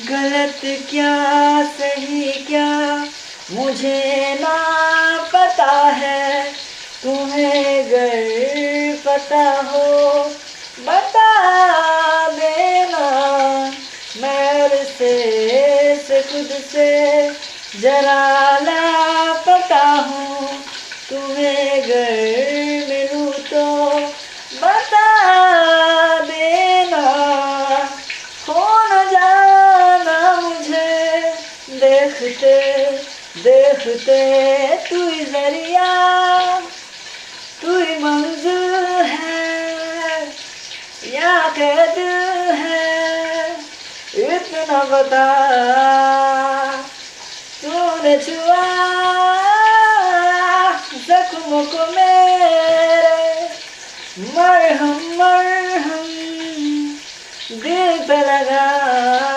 गलत क्या सही क्या मुझे ना पता है, तुम्हें गर पता हो बता देना। मैं से खुद से जरा लापता हूँ, तुम्हें गर मिलूँ तो बता देना। हो न जाना मुझे देखते देखते, तू ही जरिया तू ही मंजिल है या कैद है, इतना बता। तूने छुआ जख्मों को मेरे, मरहम मरहम दिल पे लगा।